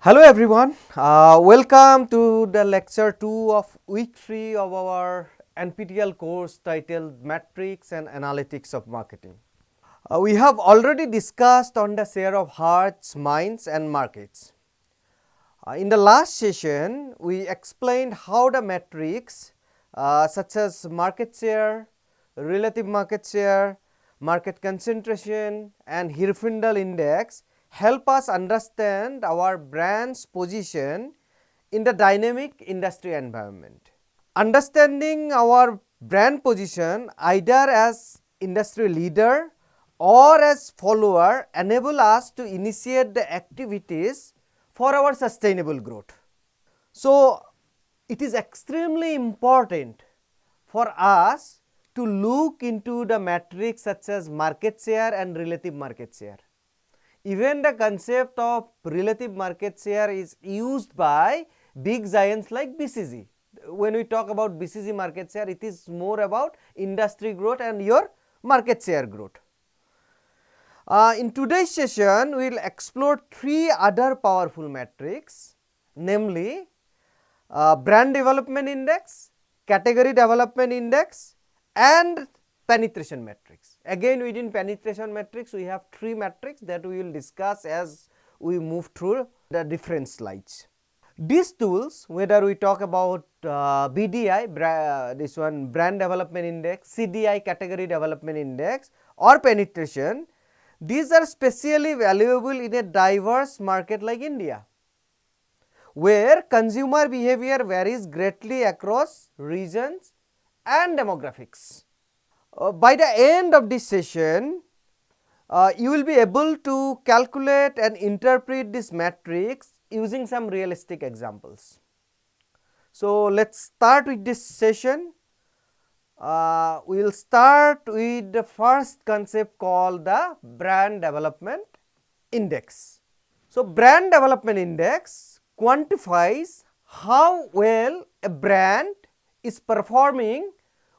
Hello everyone, welcome to the lecture 2 of week 3 of our NPTEL course titled Metrics and Analytics of Marketing. We have already discussed on the share of hearts, minds and markets. In the last session, we explained how the metrics such as market share, relative market share, market concentration and Hirschfeld index help us understand our brand's position in the dynamic industry environment. Understanding our brand position either as industry leader or as follower enable us to initiate the activities for our sustainable growth. So, it is extremely important for us to look into the metrics such as market share and relative market share. Even the concept of relative market share is used by big giants like BCG. When we talk about BCG market share, it is more about industry growth and your market share growth. In today's session, we will explore 3 other powerful metrics, namely brand development index, category development index and penetration metrics. Again, within penetration metrics, we have 3 metrics that we will discuss as we move through the different slides. These tools, whether we talk about BDI, this one brand development index, CDI category development index or penetration, these are specially valuable in a diverse market like India, where consumer behavior varies greatly across regions and demographics. By the end of this session, you will be able to calculate and interpret these metrics using some realistic examples. So, let us start with this session. We will start with the first concept called the brand development index. So, brand development index quantifies how well a brand is performing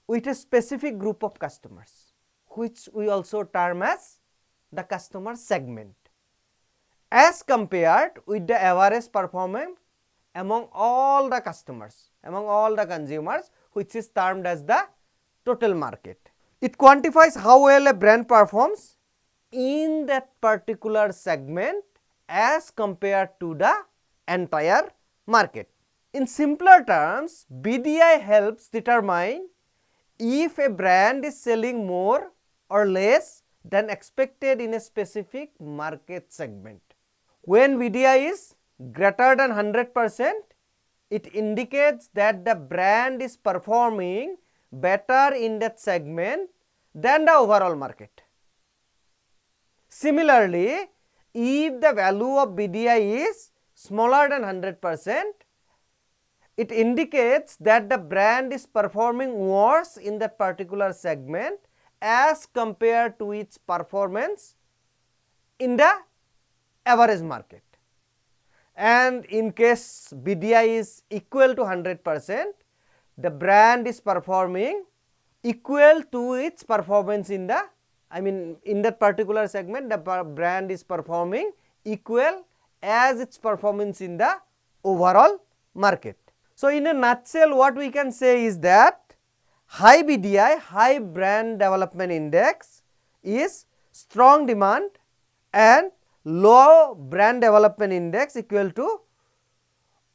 with a specific group of customers, which we also term as the customer segment, as compared with the average performance among all the customers, among all the consumers, which is termed as the total market. It quantifies how well a brand performs in that particular segment as compared to the entire market. In simpler terms, BDI helps determine if a brand is selling more or less than expected in a specific market segment. When BDI is greater than 100%, it indicates that the brand is performing better in that segment than the overall market. Similarly, if the value of BDI is smaller than 100%, it indicates that the brand is performing worse in that particular segment as compared to its performance in the average market. And in case BDI is equal to 100%, the brand is performing equal to its performance in the, in that particular segment, the brand is performing equal as its performance in the overall market. So, in a nutshell, what we can say is that high BDI, high brand development index is strong demand and low brand development index equal to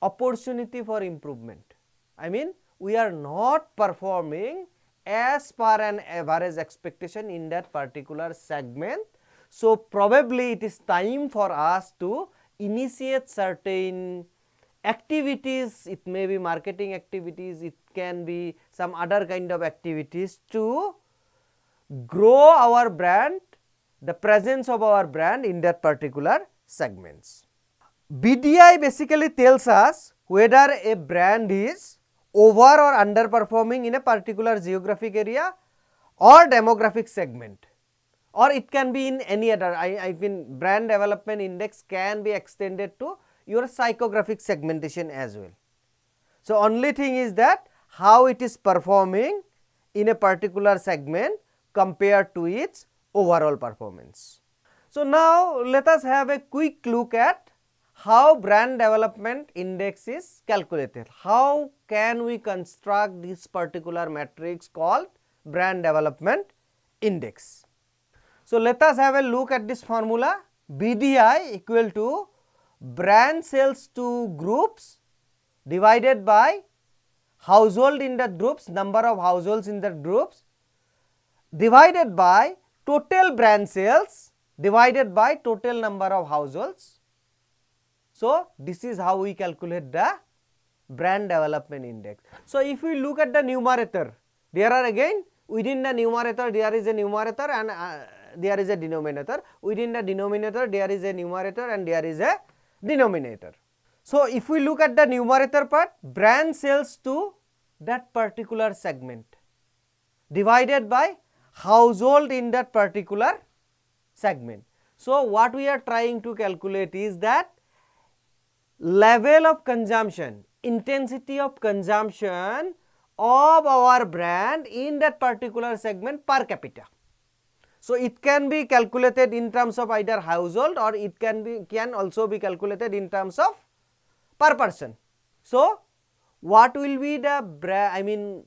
opportunity for improvement. We are not performing as per an average expectation in that particular segment. So, probably it is time for us to initiate certain activities. It may be marketing activities, it can be some other kind of activities to grow our brand, the presence of our brand in that particular segments. BDI basically tells us whether a brand is over or underperforming in a particular geographic area or demographic segment, or it can be in any other. Brand development index can be extended to your psychographic segmentation as well. So, only thing is that how it is performing in a particular segment compared to its overall performance. So, now let us have a quick look at how brand development index is calculated. How can we construct this particular matrix called brand development index? So, let us have a look at this formula. BDI equal to brand sales to groups divided by household in the groups, number of households in the groups, divided by total brand sales divided by total number of households. So, this is how we calculate the brand development index. So, if we look at the numerator, there are again within the numerator there is a numerator and there is a denominator. Within the denominator there is a numerator and there is a denominator. So, if we look at the numerator part, brand sales to that particular segment divided by household in that particular segment. So, what we are trying to calculate is that level of consumption, intensity of consumption of our brand in that particular segment per capita. So, it can be calculated in terms of either household or it can also be calculated in terms of per person. So, what will be the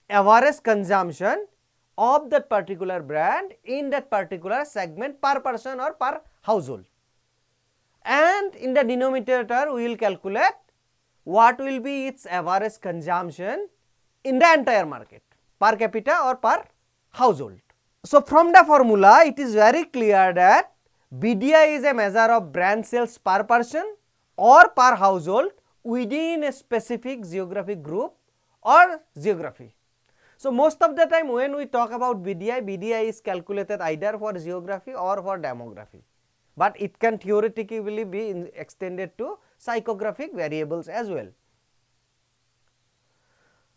average consumption of that particular brand in that particular segment per person or per household, and in the denominator we will calculate what will be its average consumption in the entire market per capita or per household. So, from the formula it is very clear that BDI is a measure of brand sales per person or per household within a specific geographic group or geography. So, most of the time when we talk about BDI, BDI is calculated either for geography or for demography, but it can theoretically be extended to psychographic variables as well.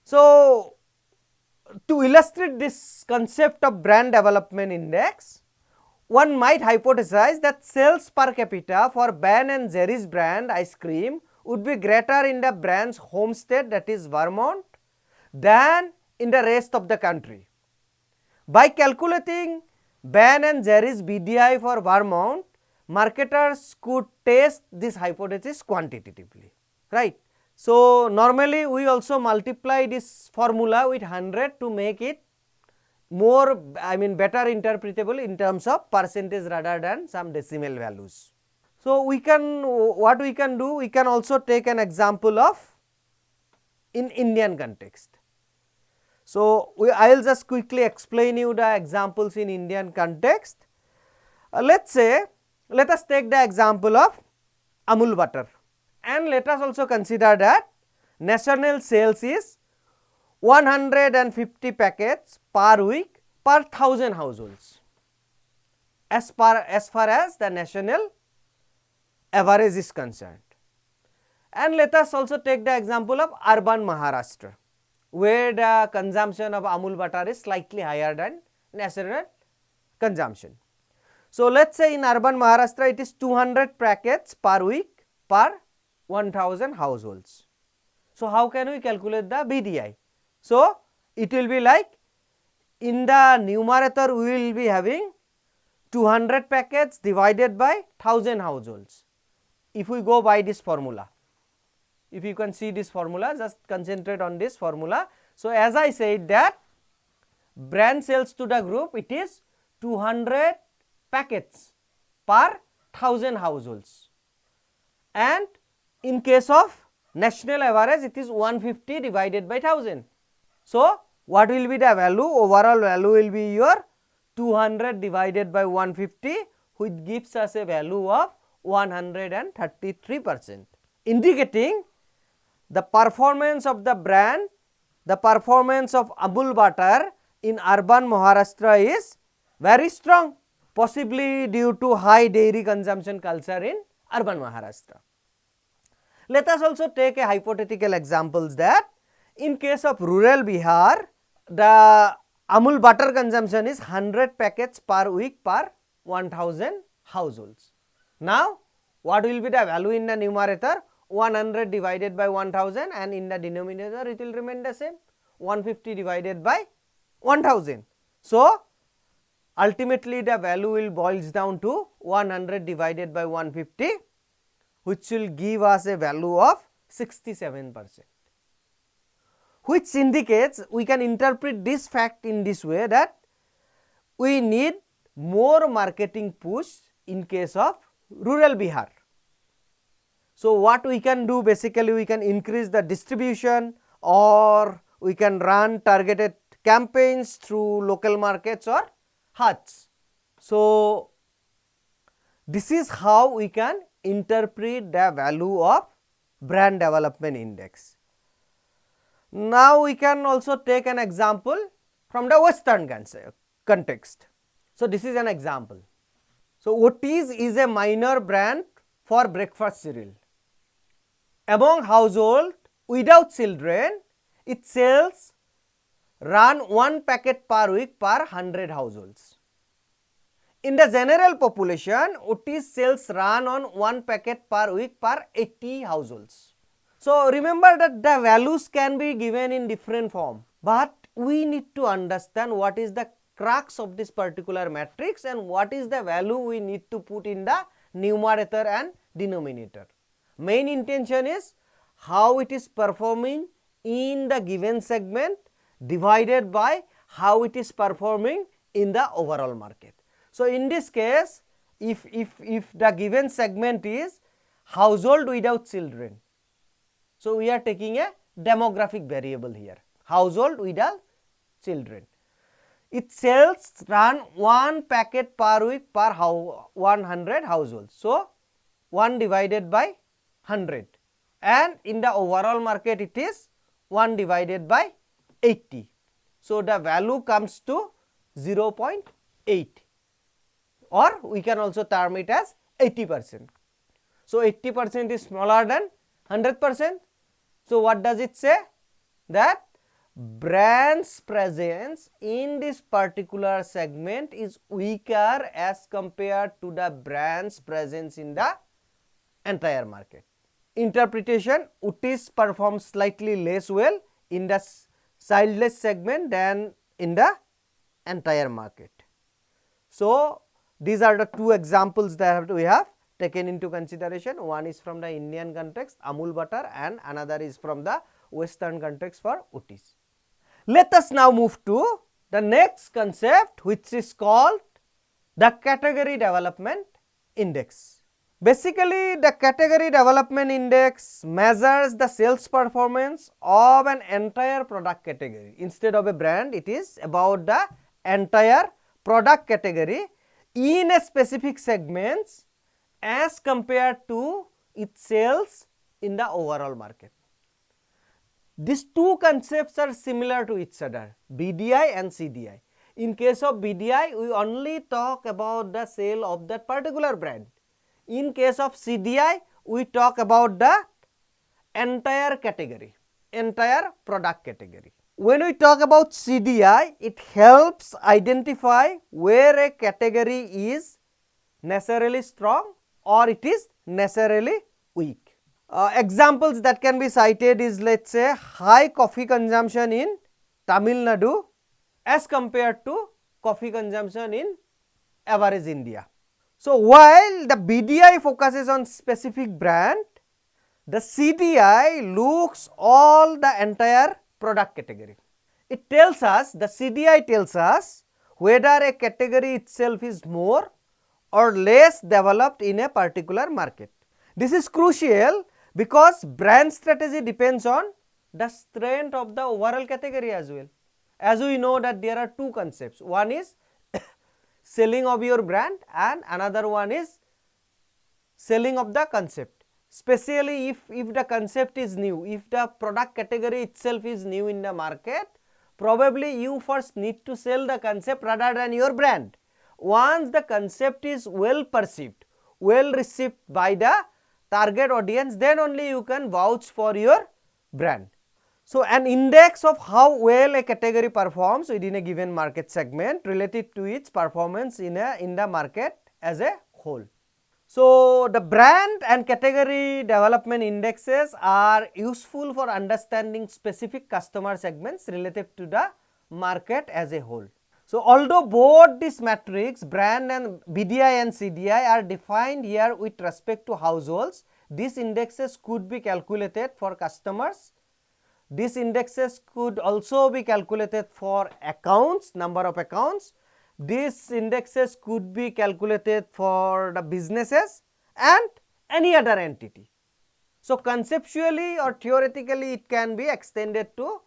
So, to illustrate this concept of brand development index, one might hypothesize that sales per capita for Ben and Jerry's brand ice cream would be greater in the brand's home state, that is Vermont, than in the rest of the country. By calculating Ben and Jerry's BDI for Vermont, marketers could test this hypothesis quantitatively, right. So, normally we also multiply this formula with 100 to make it more better interpretable in terms of percentage rather than some decimal values. So, what we can do, we can also take an example of in Indian context. So, I will just quickly explain you the examples in Indian context. Let us take the example of Amul butter, and let us also consider that national sales is 150 packets per week per 1000 households as far as the national average is concerned. And let us also take the example of urban Maharashtra, where the consumption of Amul butter is slightly higher than national consumption. So, let us say in urban Maharashtra it is 200 packets per week per 1000 households. So, how can we calculate the BDI? So, it will be like in the numerator we will be having 200 packets divided by 1000 households. If we go by this formula, if you can see this formula, just concentrate on this formula. So, as I said that brand sales to the group, it is 200 packets per 1000 households, and in case of national average it is 150 divided by 1000. So, what will be the value? Overall value will be your 200 divided by 150, which gives us a value of 133%, indicating the performance of the brand, the performance of Amul butter in urban Maharashtra is very strong, possibly due to high dairy consumption culture in urban Maharashtra. Let us also take a hypothetical examples that in case of rural Bihar, the Amul butter consumption is 100 packets per week per 1000 households. Now, what will be the value in the numerator? 100 divided by 1000, and in the denominator it will remain the same, 150 divided by 1000. So, ultimately the value will boils down to 100 divided by 150, which will give us a value of 67%, which indicates we can interpret this fact in this way that we need more marketing push in case of rural Bihar. So, what we can do, basically we can increase the distribution, or we can run targeted campaigns through local markets or huts. So, this is how we can interpret the value of brand development index. Now, we can also take an example from the Western context. So, this is an example. So, Otis is a minor brand for breakfast cereal. Among households without children, its sales run 1 packet per week per 100 households. In the general population, Otis sales run on 1 packet per week per 80 households. So, remember that the values can be given in different form, but we need to understand what is the crux of this particular matrix and what is the value we need to put in the numerator and denominator. Main intention is how it is performing in the given segment divided by how it is performing in the overall market. So, in this case, if the given segment is household without children, so we are taking a demographic variable here, household without children. Its sales run 1 packet per week per 100 households. So, 1 divided by 100, and in the overall market it is 1 divided by 80. So, the value comes to 0.8, or we can also term it as 80%. So, 80% is smaller than 100%. So, what does it say? That brand's presence in this particular segment is weaker as compared to the brand's presence in the entire market. Interpretation: Otis performs slightly less well in the childless segment than in the entire market. So, these are the two examples that we have taken into consideration. One is from the Indian context, Amul butter, and another is from the Western context for Otis. Let us now move to the next concept, which is called the category development index. Basically, the category development index measures the sales performance of an entire product category. Instead of a brand, it is about the entire product category in a specific segments as compared to its sales in the overall market. These two concepts are similar to each other, BDI and CDI. In case of BDI, we only talk about the sale of that particular brand. In case of CDI, we talk about the entire category, entire product category. When we talk about CDI, it helps identify where a category is necessarily strong or it is necessarily weak. Examples that can be cited is, let's say, high coffee consumption in Tamil Nadu as compared to coffee consumption in average India. So, while the BDI focuses on specific brand, the CDI looks all the entire product category. It tells us, the CDI tells us whether a category itself is more or less developed in a particular market. This is crucial because brand strategy depends on the strength of the overall category as well. As we know that there are two concepts, one is selling of your brand and another one is selling of the concept. Especially if the concept is new, if the product category itself is new in the market, probably you first need to sell the concept rather than your brand. Once the concept is well perceived, well received by the target audience, then only you can vouch for your brand. So, an index of how well a category performs within a given market segment relative to its performance in the market as a whole. So, the brand and category development indexes are useful for understanding specific customer segments relative to the market as a whole. So, although both these metrics, brand and BDI and CDI, are defined here with respect to households, these indexes could be calculated for customers. These indexes could also be calculated for accounts, number of accounts. These indexes could be calculated for the businesses and any other entity. So, conceptually or theoretically it can be extended to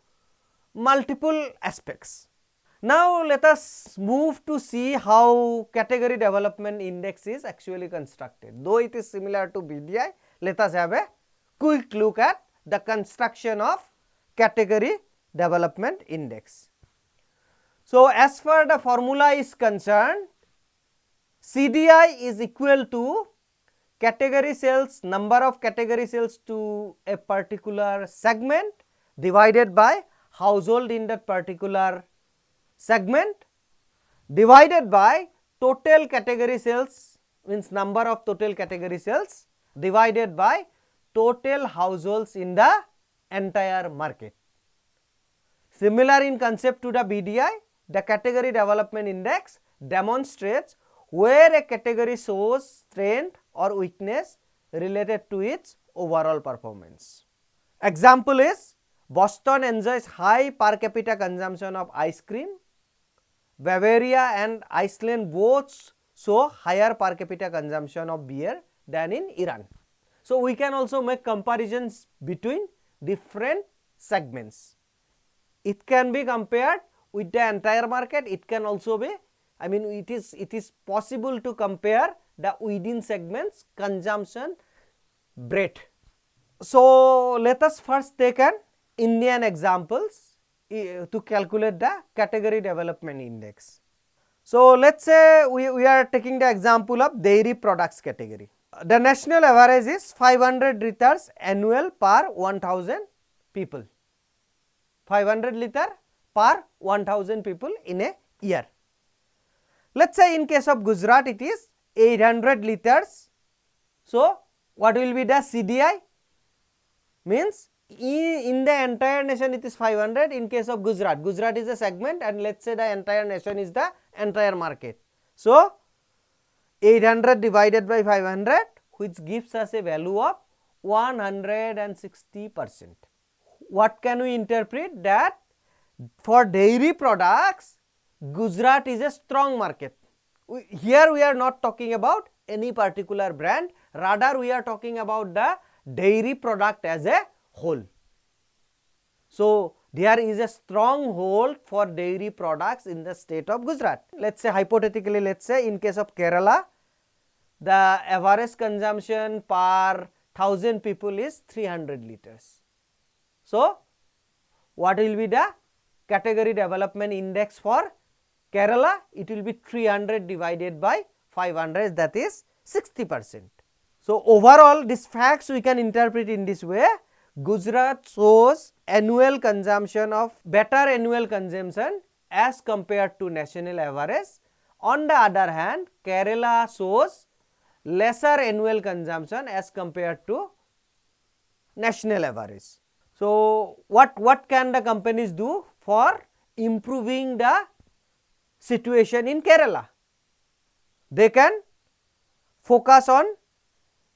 multiple aspects. Now, let us move to see how category development index is actually constructed. Though it is similar to BDI, let us have a quick look at the construction of category development index. So, as far the formula is concerned, CDI is equal to category sales, number of category sales to a particular segment divided by household in that particular segment divided by total category sales, means number of total category sales divided by total households in the entire market. Similar in concept to the BDI, the category development index demonstrates where a category shows strength or weakness related to its overall performance. Example is Boston enjoys high per capita consumption of ice cream. Bavaria and Iceland both show higher per capita consumption of beer than in Iran. So, we can also make comparisons between different segments. It can be compared with the entire market, it can also be, it is possible to compare the within segments consumption rate. So, let us first take an Indian examples to calculate the category development index. So, let us say we are taking the example of dairy products category. The national average is 500 liters annual per 1000 people, 500 liter per 1000 people in a year. Let us say in case of Gujarat it is 800 liters. So, what will be the CDI? Means in the entire nation it is 500. In case of Gujarat, Gujarat is a segment and let us say the entire nation is the entire market. So, 800 divided by 500, which gives us a value of 160%. What can we interpret? That for dairy products, Gujarat is a strong market. Here we are not talking about any particular brand, rather we are talking about the dairy product as a whole. So, there is a strong hold for dairy products in the state of Gujarat. Let us say hypothetically, let us say in case of Kerala, the average consumption per 1000 people is 300 liters. So, what will be the category development index for Kerala? It will be 300 divided by 500, that is 60%. So, overall these facts we can interpret in this way. Gujarat shows annual consumption of better annual consumption as compared to national average. On the other hand, Kerala shows lesser annual consumption as compared to national average. So, what can the companies do for improving the situation in Kerala? They can focus on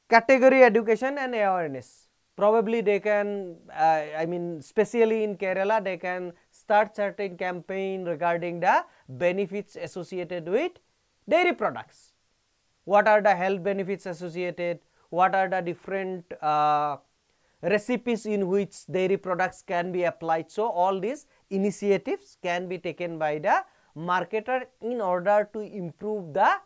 category education and awareness. Probably they can, especially in Kerala, they can start certain campaign regarding the benefits associated with dairy products. What are the health benefits associated? What are the different recipes in which dairy products can be applied? So, all these initiatives can be taken by the marketer in order to improve the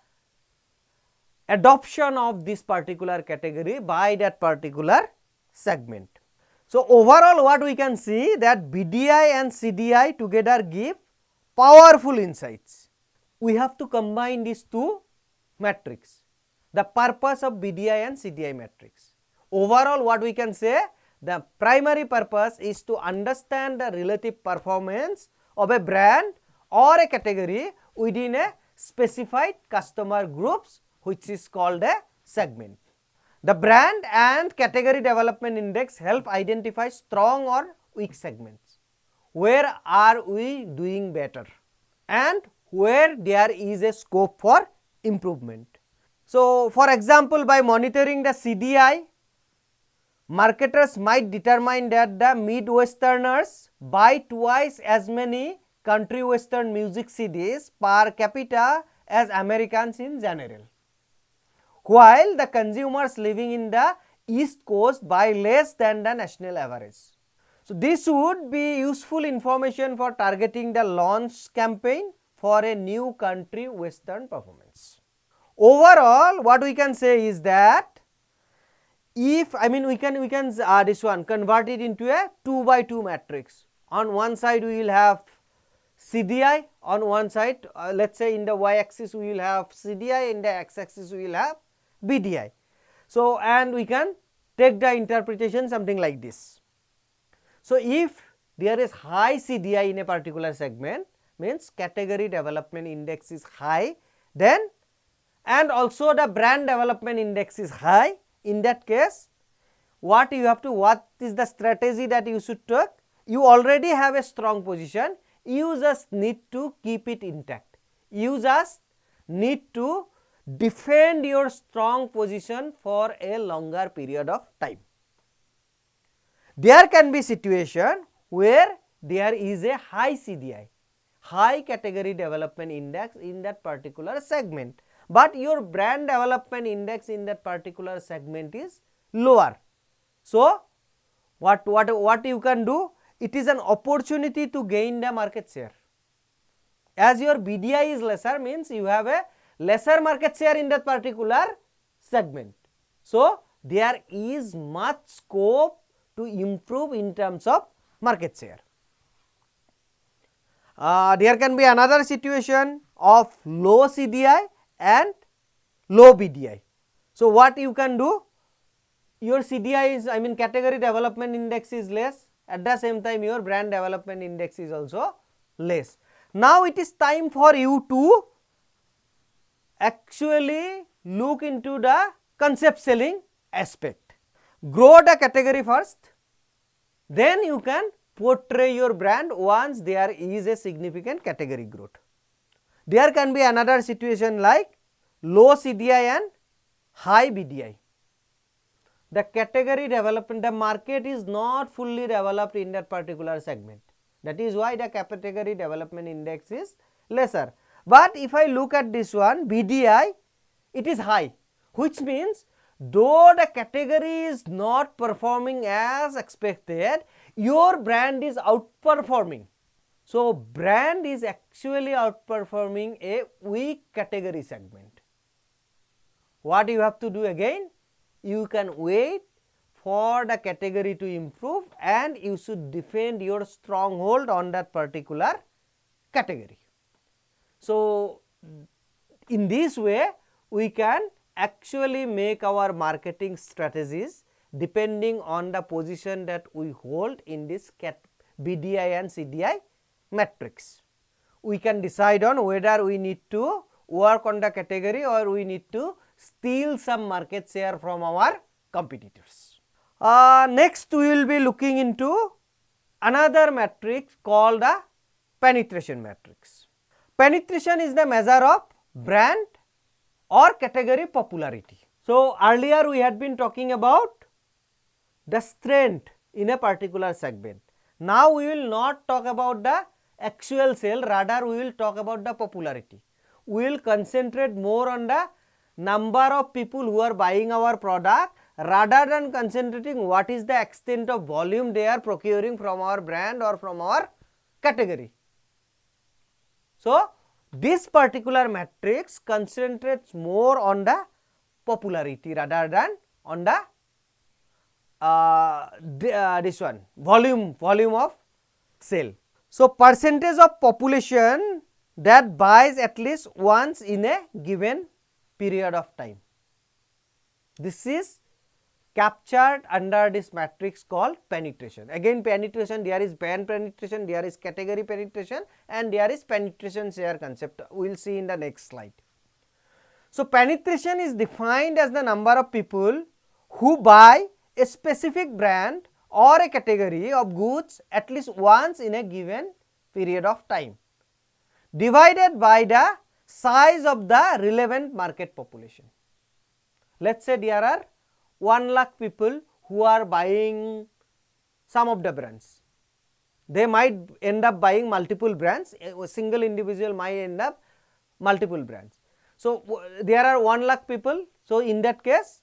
adoption of this particular category by that particular segment. So, overall what we can see that BDI and CDI together give powerful insights. We have to combine these two metrics, the purpose of BDI and CDI metrics. Overall what we can say, the primary purpose is to understand the relative performance of a brand or a category within a specified customer groups, which is called a segment. The brand and category development index help identify strong or weak segments. Where are we doing better and where there is a scope for improvement. So, for example, by monitoring the CDI, marketers might determine that the Midwesterners buy twice as many country western music CDs per capita as Americans in general, while the consumers living in the East Coast buy less than the national average. So, this would be useful information for targeting the launch campaign for a new country western performance. Overall, what we can say is that if we can this one convert it into a 2 by 2 matrix. On one side we will have CDI, on one side let us say in the y axis we will have CDI, in the x axis we will have BDI. So, and we can take the interpretation something like this. So, if there is high CDI in a particular segment, means category development index is high, then and also the brand development index is high, in that case what is the strategy that you should take? You already have a strong position, you just need to keep it intact, you just need to defend your strong position for a longer period of time. There can be situation where there is a high CDI, high category development index in that particular segment, but your brand development index in that particular segment is lower. So, what you can do? It is an opportunity to gain the market share. As your BDI is lesser, means you have a lesser market share in that particular segment. So, there is much scope to improve in terms of market share. There can be another situation of low CDI and low BDI. So, what you can do? Your CDI is category development index is less, at the same time your brand development index is also less. Now, it is time for you to actually look into the concept selling aspect. Grow the category first, then you can portray your brand once there is a significant category growth. There can be another situation like low CDI and high BDI. The category development, the market is not fully developed in that particular segment. That is why the category development index is lesser. But if I look at this one, BDI, it is high, which means though the category is not performing as expected, your brand is outperforming. So, brand is actually outperforming a weak category segment. What you have to do again? You can wait for the category to improve and you should defend your stronghold on that particular category. So, in this way we can actually make our marketing strategies depending on the position that we hold in this BDI and CDI matrix. We can decide on whether we need to work on the category or we need to steal some market share from our competitors. Next we will be looking into another matrix called the penetration matrix. Penetration is the measure of brand or category popularity. So, earlier we had been talking about the strength in a particular segment. Now, we will not talk about the actual sale, rather we will talk about the popularity. We will concentrate more on the number of people who are buying our product rather than concentrating what is the extent of volume they are procuring from our brand or from our category. So, this particular matrix concentrates more on the popularity rather than on the this one volume of sale. So, percentage of population that buys at least once in a given period of time. This is captured under this matrix called penetration. Again, penetration, there is brand penetration, there is category penetration and there is penetration share concept. We will see in the next slide. So, penetration is defined as the number of people who buy a specific brand or a category of goods at least once in a given period of time, divided by the size of the relevant market population. Let us say there are 1 lakh people who are buying some of the brands. They might end up buying multiple brands, a single individual might end up multiple brands. So, there are 1 lakh people. So, in that case,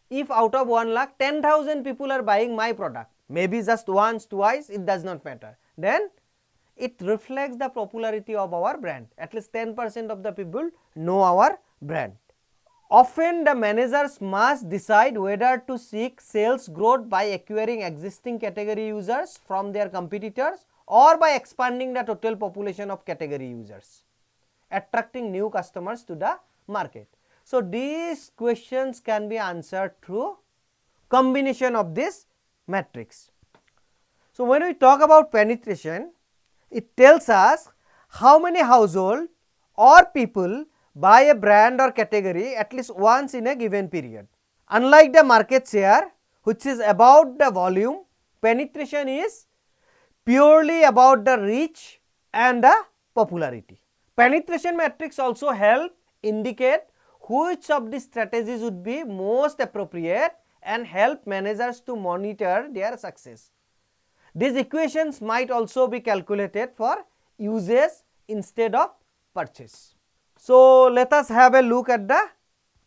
if out of 1 lakh 10,000 people are buying my product, maybe just once, twice, it does not matter, then it reflects the popularity of our brand. At least 10% of the people know our brand. Often the managers must decide whether to seek sales growth by acquiring existing category users from their competitors or by expanding the total population of category users, attracting new customers to the market. So, these questions can be answered through combination of this matrix. So, when we talk about penetration, it tells us how many household or people buy a brand or category at least once in a given period. Unlike the market share, which is about the volume, penetration is purely about the reach and the popularity. Penetration metrics also help indicate which of these strategies would be most appropriate and help managers to monitor their success. These equations might also be calculated for usage instead of purchase. So, let us have a look at the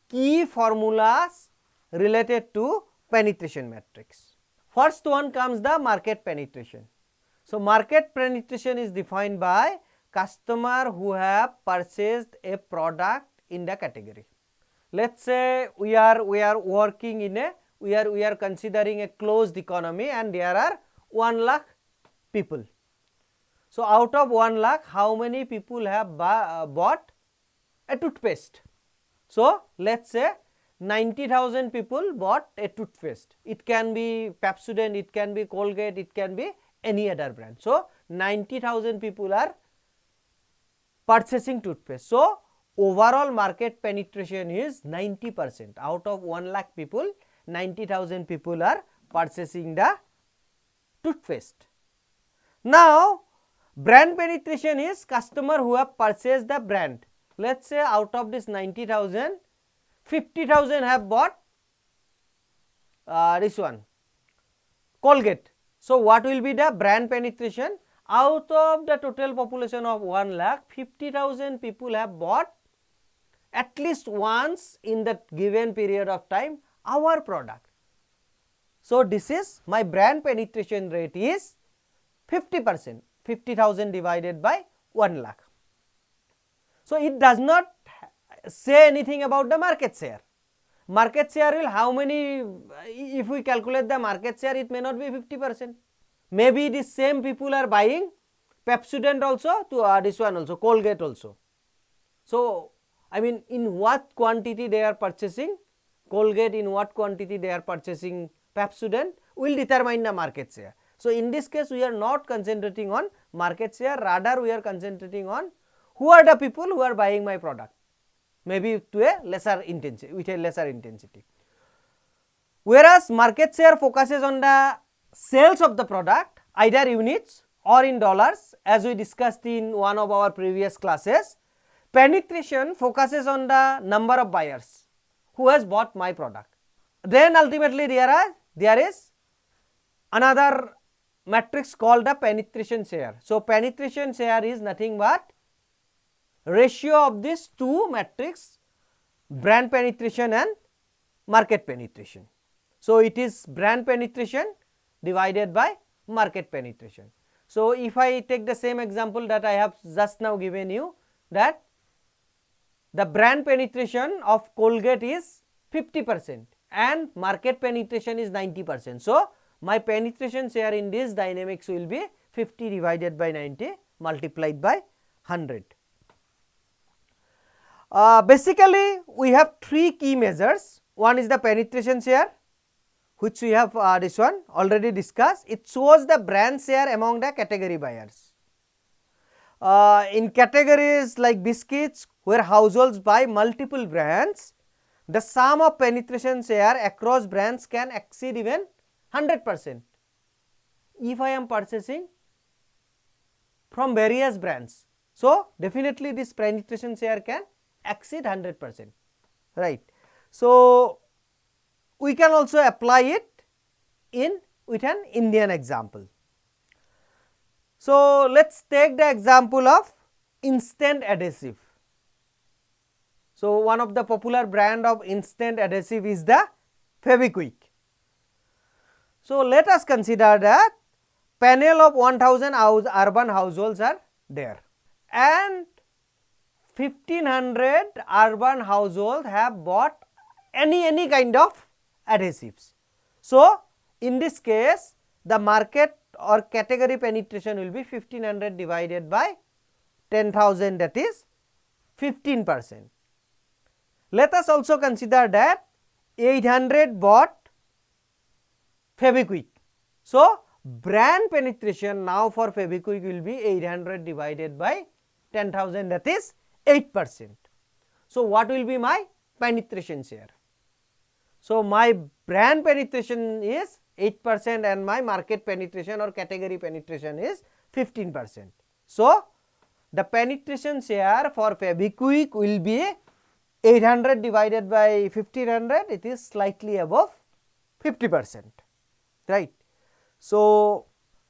key formulas related to penetration metrics. First one comes the market penetration. So, market penetration is defined by customer who have purchased a product in the category. Let us say we are working in a, we are considering a closed economy and there are 1 lakh people. So, out of 1 lakh, how many people have bought a toothpaste? So, let us say 90,000 people bought a toothpaste. It can be Pepsodent, it can be Colgate, it can be any other brand. So, 90,000 people are purchasing toothpaste. So, overall market penetration is 90%. Out of 1 lakh people, 90,000 people are purchasing the toothpaste. Now, brand penetration is customer who have purchased the brand. Let us say out of this 90,000, 50,000 have bought this one Colgate. So, what will be the brand penetration? Out of the total population of 1 lakh, 50,000 people have bought at least once in that given period of time our product. So, this is my brand penetration rate is 50%, 50,000 divided by 1 lakh. So, it does not say anything about the market share. Market share will how many, if we calculate the market share, it may not be 50%. Maybe the same people are buying Pepsodent also to this one also, Colgate also. So, I mean in what quantity they are purchasing Colgate, in what quantity they are purchasing Pepsodent will determine the market share. So, in this case we are not concentrating on market share, rather we are concentrating on who are the people who are buying my product, maybe to a lesser intensity, with a lesser intensity. Whereas market share focuses on the sales of the product either units or in dollars, as we discussed in one of our previous classes. Penetration focuses on the number of buyers who has bought my product. Then ultimately there is another matrix called the penetration share. So, penetration share is nothing but ratio of these two matrix, brand penetration and market penetration. So, it is brand penetration divided by market penetration. So, if I take the same example that I have just now given you, that the brand penetration of Colgate is 50% and market penetration is 90%. So, my penetration share in this dynamics will be 50 divided by 90 multiplied by 100. Basically, we have three key measures. One is the penetration share, which we have this one already discussed. It shows the brand share among the category buyers. In categories like biscuits, where households buy multiple brands, the sum of penetration share across brands can exceed even 100%. If I am purchasing from various brands, so definitely this penetration share can exceed 100%, right. So, we can also apply it with an Indian example. So, let us take the example of instant adhesive. So, one of the popular brand of instant adhesive is the Fevikwik. So, let us consider that panel of 1000 urban households are there and 1500 urban households have bought any kind of adhesives. So, in this case the market or category penetration will be 1500 divided by 10,000, that is 15%. Let us also consider that 800 bought Fevikwik. So, brand penetration now for Fevikwik will be 800 divided by 10,000, that is 8%. So, what will be my penetration share? So, my brand penetration is 8% and my market penetration or category penetration is 15%. So, the penetration share for Fevikwik will be 800 divided by 1500, it is slightly above 50%, right. So,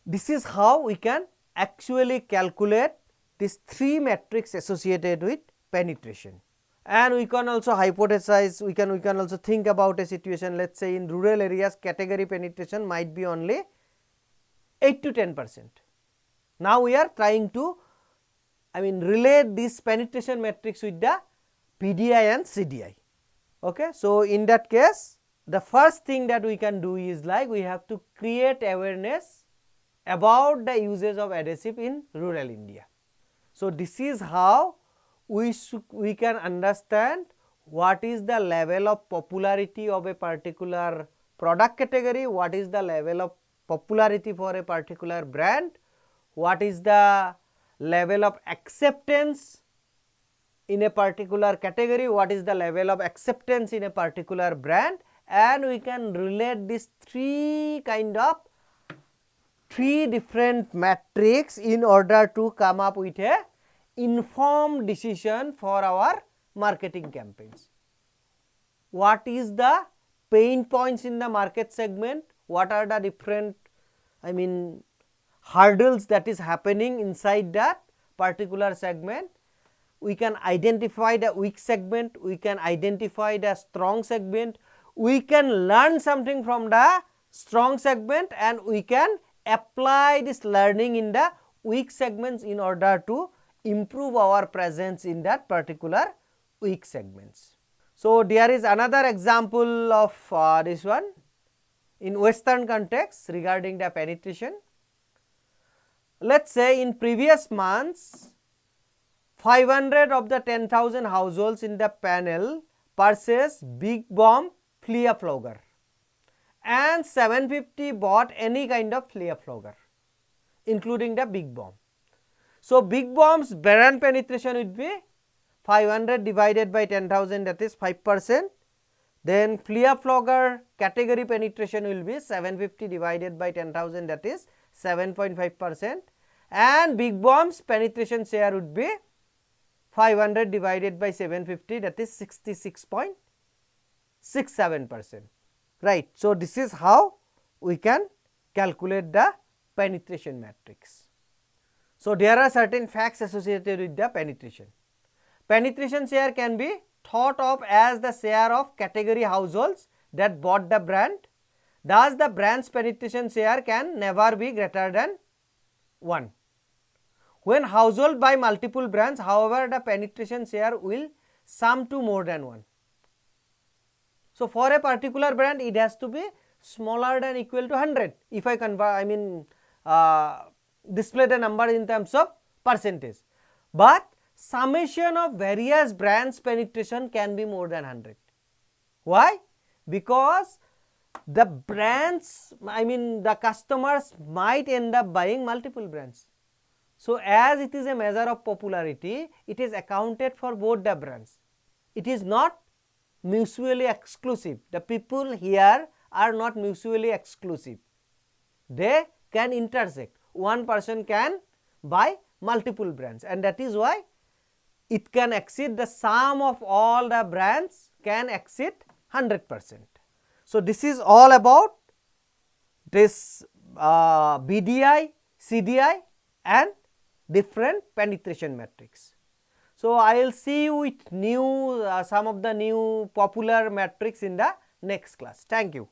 this is how we can actually calculate these three metrics associated with penetration. And we can also hypothesize, we can also think about a situation, let us say in rural areas category penetration might be only 8 to 10%. Now, we are trying to relate this penetration metrics with the BDI and CDI. Okay. So, in that case the first thing that we can do is like we have to create awareness about the uses of adhesive in rural India. So, this is how we can understand what is the level of popularity of a particular product category, what is the level of popularity for a particular brand, what is the level of acceptance in a particular category, what is the level of acceptance in a particular brand, and we can relate these three different metrics in order to come up with a informed decision for our marketing campaigns. What is the pain points in the market segment, what are the different hurdles that is happening inside that particular segment. We can identify the weak segment, we can identify the strong segment, we can learn something from the strong segment and we can apply this learning in the weak segments in order to improve our presence in that particular weak segments. So, there is another example of this one in western context regarding the penetration. Let us say in previous months 500 of the 10,000 households in the panel purchased Big Bomb flea flogger and 750 bought any kind of flea flogger including the Big Bomb. So, Big Bomb's brand penetration would be 500 divided by 10,000, that is 5%. Then flea flogger category penetration will be 750 divided by 10,000, that is 7.5%, and Big Bomb's penetration share would be 500 divided by 750, that is 66.67%, right. So, this is how we can calculate the penetration matrix. So, there are certain facts associated with the penetration. Penetration share can be thought of as the share of category households that bought the brand. Thus, the brand's penetration share can never be greater than 1. When household buy multiple brands, however, the penetration share will sum to more than 1. So, for a particular brand it has to be smaller than equal to 100 if I convert display the number in terms of percentage, but summation of various brands penetration can be more than 100. Why? Because the brands the customers might end up buying multiple brands. So, as it is a measure of popularity, it is accounted for both the brands. It is not mutually exclusive. The people here are not mutually exclusive. They can intersect. One person can buy multiple brands, and that is why it can exceed the sum of all the brands can exceed 100%. So, this is all about this BDI, CDI and different penetration metrics. So, I will see you with new some of the new popular metrics in the next class. Thank you.